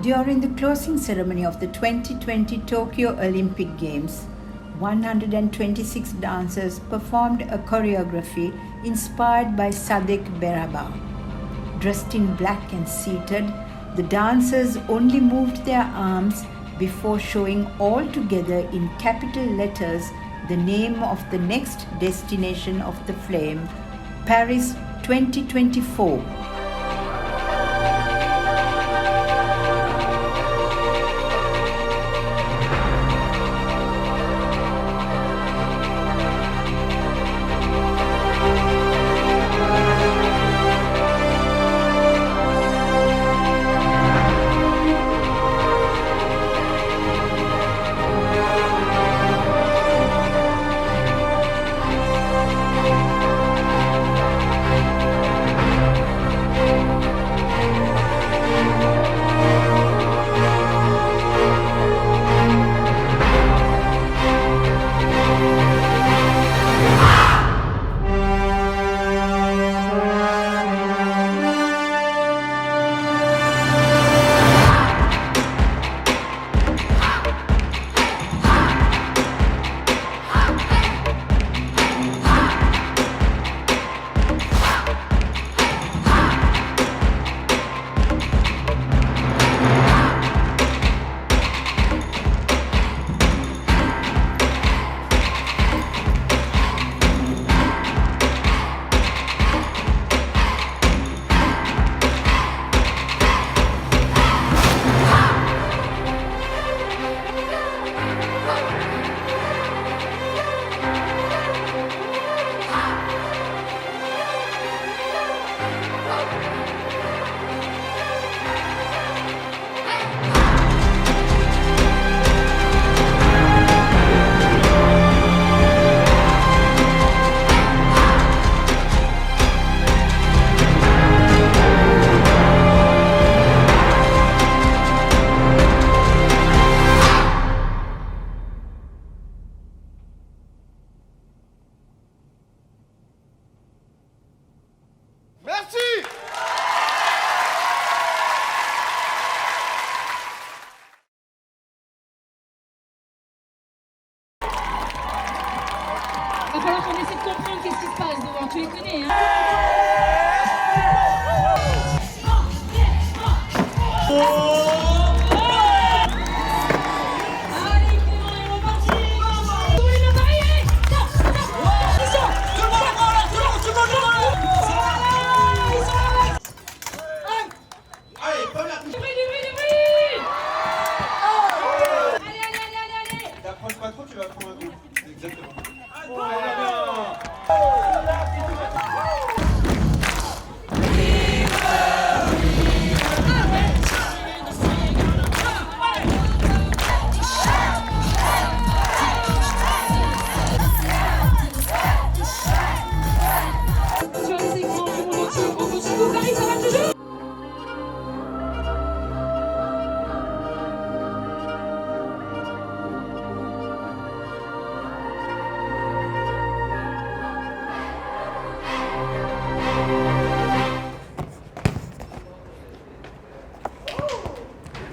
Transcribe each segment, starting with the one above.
During the closing ceremony of the 2020 Tokyo Olympic Games, 126 dancers performed a choreography inspired by Sadeck Berrabah. Dressed in black and seated, the dancers only moved their arms before showing all together in capital letters the name of the next destination of the flame, Paris 2024. Il va falloir qu'on essaie de comprendre qu'est-ce qui se passe devant, tu les connais, hein. Allez Clément, et on partit. Tous les appareils, ils sont. Tout le monde est là, tout le monde. Ils sont là. Allez, première. Du bruit. Allez. T'approches pas trop, tu vas prendre un coup. Exactement. Sur les écrans du monde entier, on continue. Paris, ça va toujours.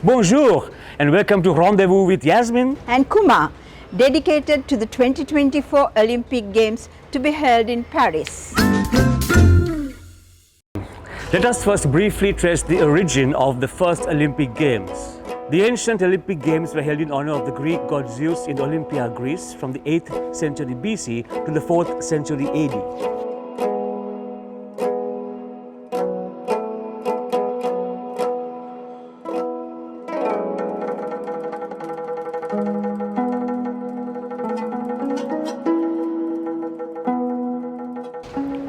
Bonjour and welcome to Rendez Vous with Yasmin And Kumar, dedicated to the 2024 Olympic Games to be held in Paris. Let us first briefly trace the origin of the first Olympic Games. The ancient Olympic Games were held in honor of the Greek god Zeus in Olympia, Greece from the 8th century BC to the 4th century AD.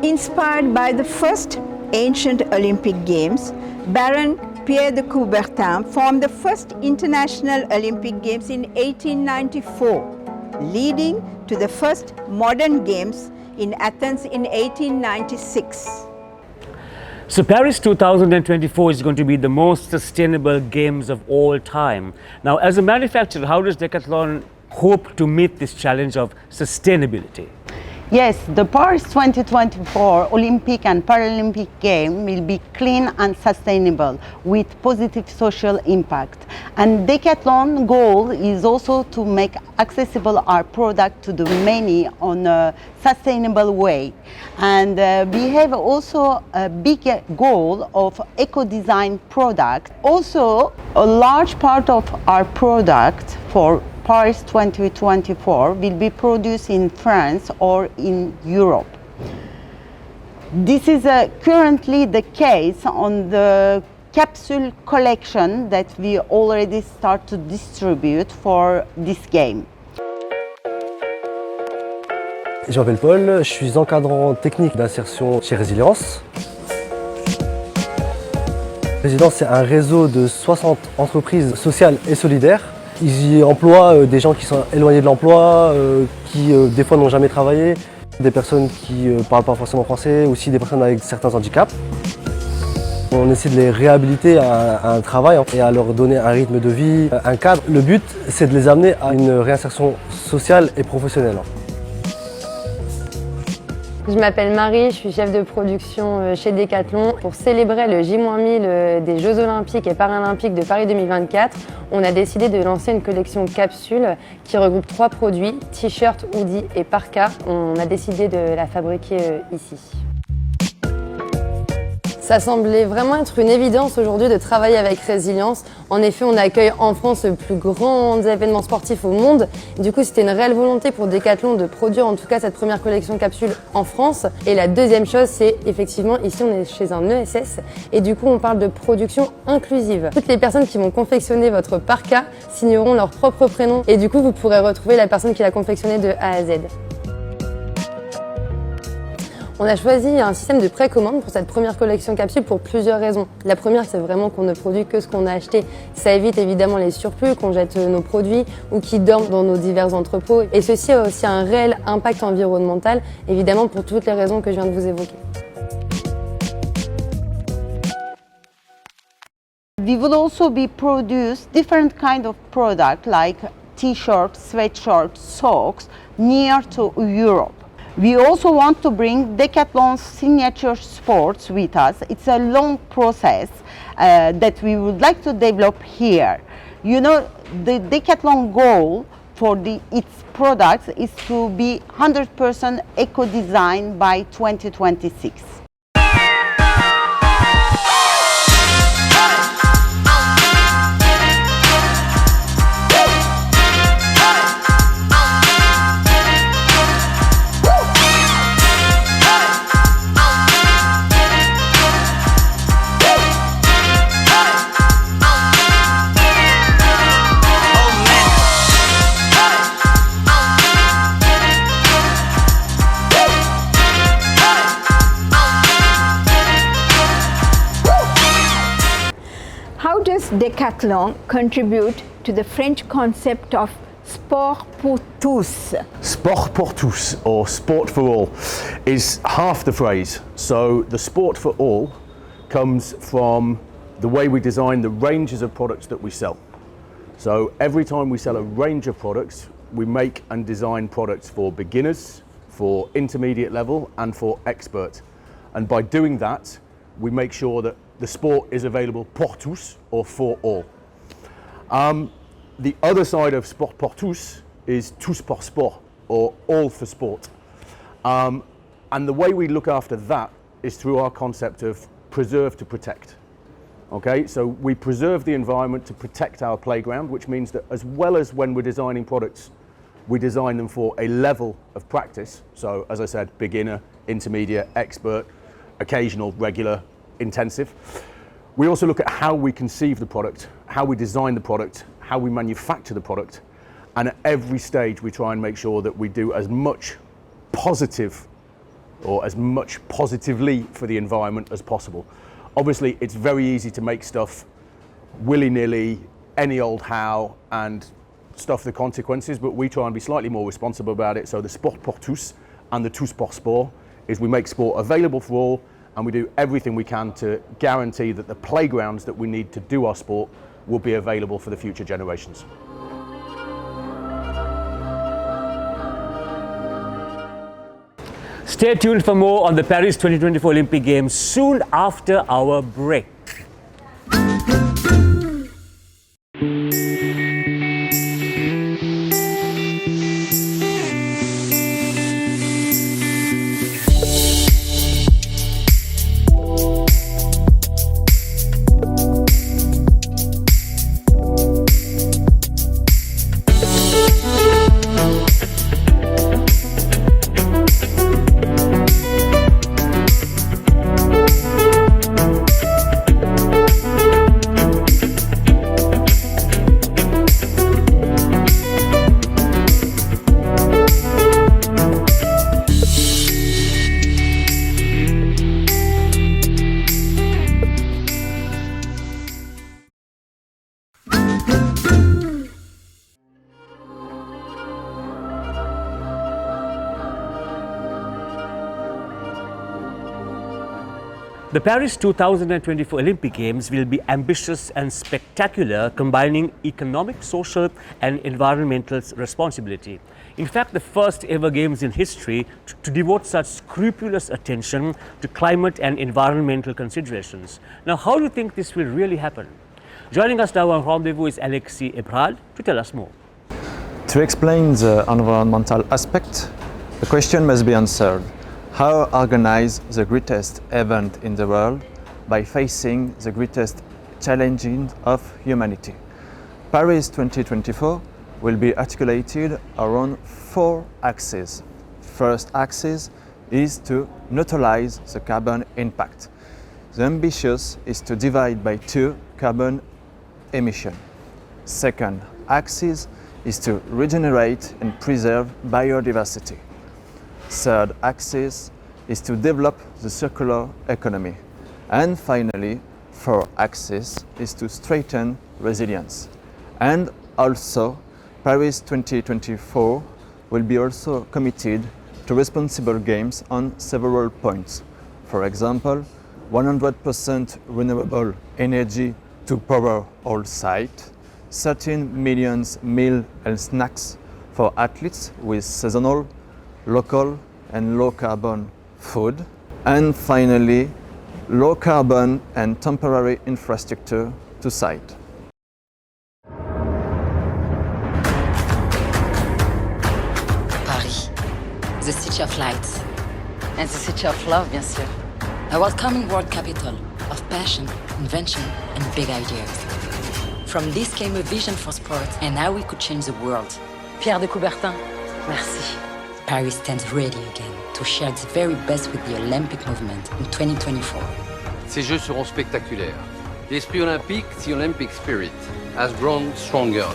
Inspired by the first ancient Olympic Games, Baron Pierre de Coubertin formed the first International Olympic Games in 1894, leading to the first modern Games in Athens in 1896. So Paris 2024 is going to be the most sustainable games of all time. Now, as a manufacturer, how does Decathlon hope to meet this challenge of sustainability? Yes, the Paris 2024 Olympic and Paralympic Games will be clean and sustainable with positive social impact. And Decathlon goal is also to make accessible our product to the many on a sustainable way. And we have also a big goal of eco-design product. Also, a large part of our product for Paris 2024 will be produced in France or in Europe. This is currently the case on the capsule collection that we already start to distribute for this game. Je m'appelle Paul, je suis encadrant technique d'insertion chez Résilience. Résilience, c'est un réseau de 60 entreprises sociales et solidaires. Ils y emploient des gens qui sont éloignés de l'emploi, qui des fois n'ont jamais travaillé, des personnes qui ne parlent pas forcément français, aussi des personnes avec certains handicaps. On essaie de les réhabiliter à un travail et à leur donner un rythme de vie, un cadre. Le but, c'est de les amener à une réinsertion sociale et professionnelle. Je m'appelle Marie, je suis chef de production chez Decathlon. Pour célébrer le J-1000 des Jeux Olympiques et Paralympiques de Paris 2024, on a décidé de lancer une collection capsule qui regroupe 3 produits, t-shirt, hoodie et parka. On a décidé de la fabriquer ici. Ça semblait vraiment être une évidence aujourd'hui de travailler avec Résilience. En effet, on accueille en France le plus grand événement sportif au monde. Du coup, c'était une réelle volonté pour Decathlon de produire en tout cas cette première collection capsule en France. Et la deuxième chose, c'est effectivement, ici on est chez un ESS et du coup on parle de production inclusive. Toutes les personnes qui vont confectionner votre parka signeront leur propre prénom et du coup vous pourrez retrouver la personne qui l'a confectionné de A à Z. On a choisi un système de précommande pour cette première collection capsule pour plusieurs raisons. La première, c'est vraiment qu'on ne produit que ce qu'on a acheté. Ça évite évidemment les surplus, qu'on jette nos produits ou qui dorment dans nos divers entrepôts. Et ceci a aussi un réel impact environnemental, évidemment pour toutes les raisons que je viens de vous évoquer. We will also be produce different kind of product like t-shirts, sweatshirts, socks near to Europe. We also want to bring Decathlon's signature sports with us. It's a long process that we would like to develop here. You know, the Decathlon goal for its products is to be 100% eco-design by 2026. How does Decathlon contribute to the French concept of sport pour tous? Sport pour tous, or sport for all, is half the phrase. So the sport for all comes from the way we design the ranges of products that we sell. So every time we sell a range of products, we make and design products for beginners, for intermediate level and for expert. And by doing that, we make sure that the sport is available pour tous, or for all. The other side of sport pour tous is tous pour sport, or all for sport. And the way we look after that is through our concept of preserve to protect. Okay, so we preserve the environment to protect our playground, which means that as well as when we're designing products, we design them for a level of practice. So as I said, beginner, intermediate, expert, occasional, regular, intensive. We also look at how we conceive the product, how we design the product, how we manufacture the product, and at every stage we try and make sure that we do as much positive or as much positively for the environment as possible. Obviously it's very easy to make stuff willy-nilly, any old how, and stuff the consequences, but we try and be slightly more responsible about it. So the sport pour tous and the tous pour sport is we make sport available for all, and we do everything we can to guarantee that the playgrounds that we need to do our sport will be available for the future generations. Stay tuned for more on the Paris 2024 Olympic Games soon after our break. The Paris 2024 Olympic Games will be ambitious and spectacular, combining economic, social and environmental responsibility. In fact, the first ever Games in history to devote such scrupulous attention to climate and environmental considerations. Now, how do you think this will really happen? Joining us now on Rendez Vous is Alexis Ebrard to tell us more. To explain the environmental aspect, the question must be answered. How organize the greatest event in the world by facing the greatest challenges of humanity? Paris 2024 will be articulated around 4 axes. First axis is to neutralize the carbon impact. The ambitious is to divide by 2 carbon emission. Second axis is to regenerate and preserve biodiversity. Third axis is to develop the circular economy. And finally, fourth axis is to strengthen resilience. And also, Paris 2024 will be also committed to responsible games on several points. For example, 100% renewable energy to power all sites, 13 million meals and snacks for athletes with seasonal, local and low carbon food, and finally low carbon and temporary infrastructure to site. Paris, the city of lights and the city of love, bien sûr. A welcoming world capital of passion, invention and big ideas. From this came a vision for sport and how we could change the world. Pierre de Coubertin, merci. Paris stands ready again to share its very best with the Olympic movement in 2024. Ces Jeux seront spectaculaires. L'esprit olympique, the Olympic spirit, has grown stronger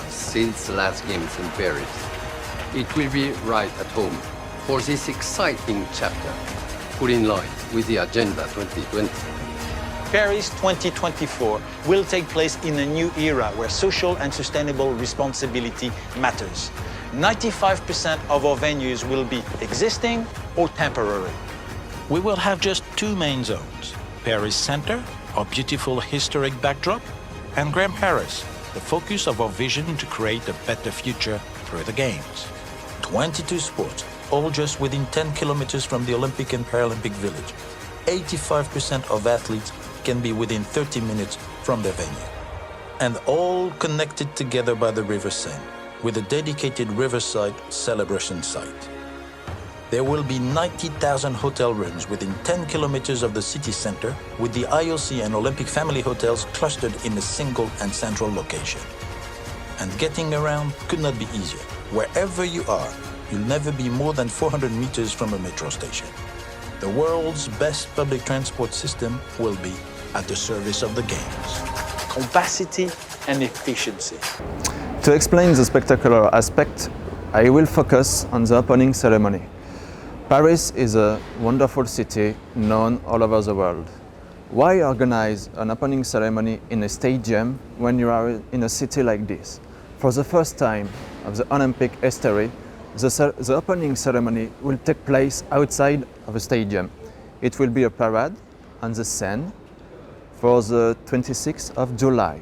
since the last Games in Paris. It will be right at home for this exciting chapter, put in line with the Agenda 2020. Paris 2024 will take place in a new era where social and sustainable responsibility matters. 95% of our venues will be existing or temporary. We will have just 2 main zones: Paris Center, our beautiful historic backdrop, and Grand Paris, the focus of our vision to create a better future through the Games. 22 sports, all just within 10 kilometers from the Olympic and Paralympic Village. 85% of athletes can be within 30 minutes from their venue. And all connected together by the River Seine, with a dedicated riverside celebration site. There will be 90,000 hotel rooms within 10 kilometers of the city center, with the IOC and Olympic family hotels clustered in a single and central location. And getting around could not be easier. Wherever you are, you'll never be more than 400 meters from a metro station. The world's best public transport system will be at the service of the Games. Capacity and efficiency. To explain the spectacular aspect, I will focus on the opening ceremony. Paris is a wonderful city known all over the world. Why organize an opening ceremony in a stadium when you are in a city like this? For the first time of the Olympic history, the opening ceremony will take place outside of a stadium. It will be a parade on the Seine for the 26th of July.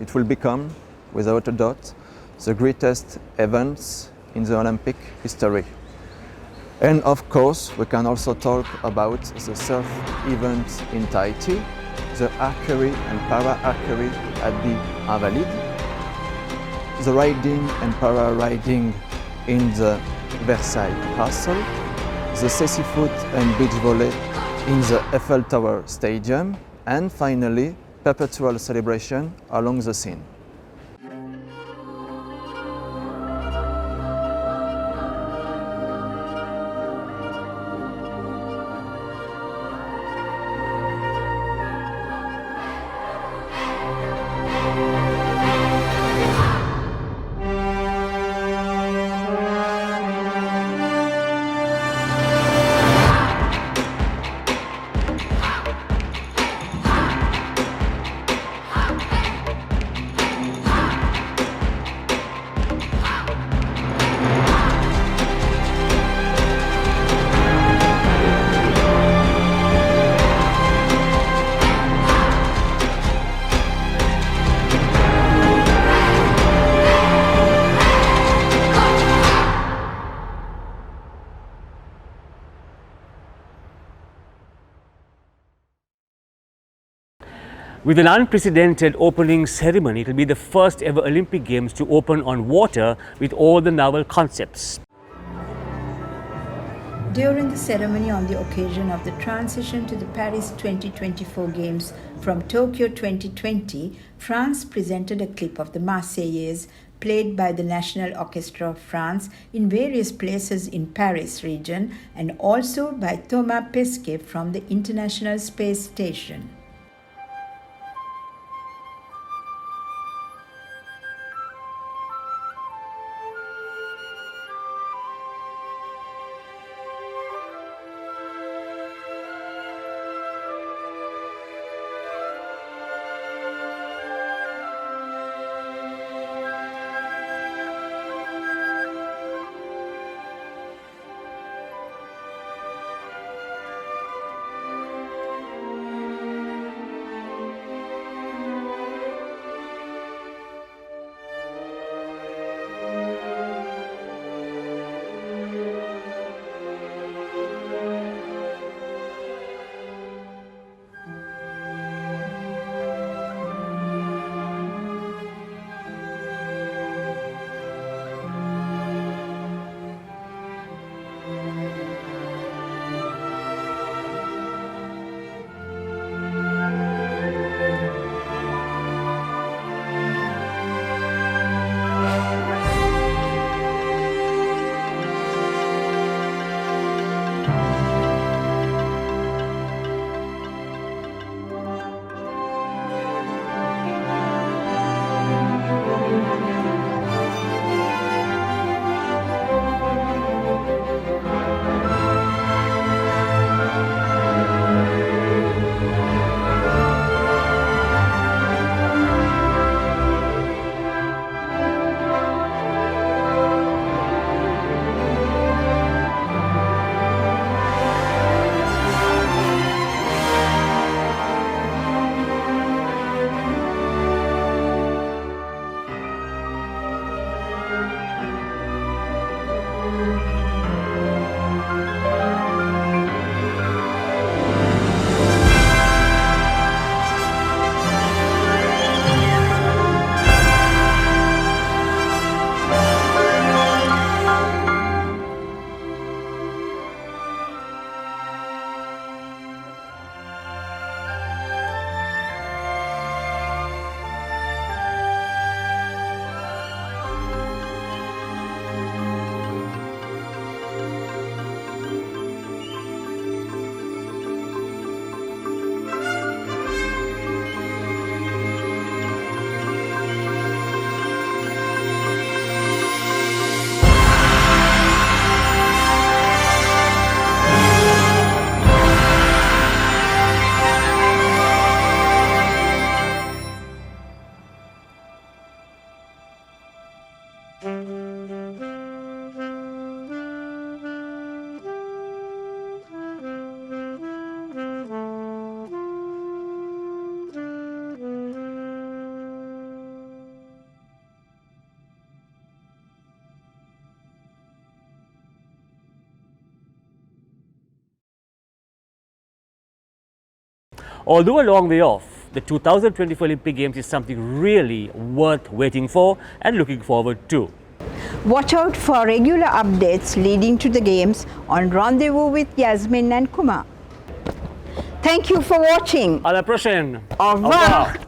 It will become, without a doubt, the greatest events in the Olympic history. And of course, we can also talk about the surf event in Tahiti, the archery and para-archery at the Invalides, the riding and para-riding in the Versailles Castle, the cécifoot and beach volley in the Eiffel Tower Stadium, and finally, perpetual celebration along the Seine. With an unprecedented opening ceremony, it will be the first ever Olympic Games to open on water with all the novel concepts. During the ceremony on the occasion of the transition to the Paris 2024 Games from Tokyo 2020, France presented a clip of the Marseillaise played by the National Orchestra of France in various places in Paris region and also by Thomas Pesquet from the International Space Station. Although a long way off, the 2024 Olympic Games is something really worth waiting for and looking forward to. Watch out for regular updates leading to the Games on Rendezvous with Yasmin and Kumar. Thank you for watching. À la prochaine. Au revoir.